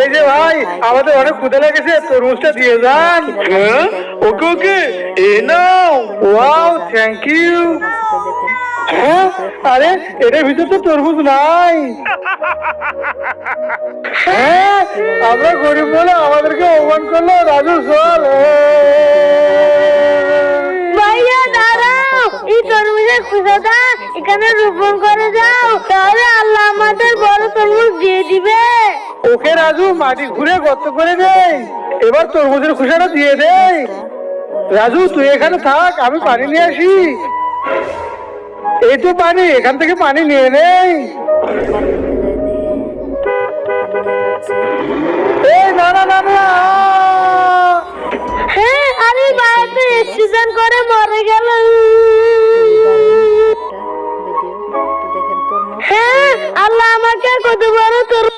এই যে ভাই, আমাদের অনেক ক্ষুধা লেগেছে, তরমুজটা দিয়ে যান। হ্যাঁ, ওকে ওকে, এ নাও। Wow, thank you. হ্যাঁ, আরে এটার ভিতর তো তরমুজ নাই। হ্যাঁ, আমরা গরিব বলে আমাদেরকে অপমান করলো। রাজু চল। ভাইয়া দাঁড়াও, এই তরমুজের খোসাটা এখানে রোপণ করে যাও, তাহলে আল্লাহ আমাদের বড় তরমুজ দিয়ে দিবে। ওকে রাজু, মাটি ঘুরে গর্ত করে দেই, এবার তরমুজের খোসাটা দিয়ে দেই। রাজু তুই এখানে থাক, আমি পানি নিয়ে আসি। এই তো পানি, এখান থেকে পানি নিয়ে নেই। এই না না না না। হ্যাঁ, আরে বাড়িতে অ্যাক্সিডেন্ট করে মরে গেল। হ্যাঁ, আল্লাহ আমাকে কত বড় তরমুজ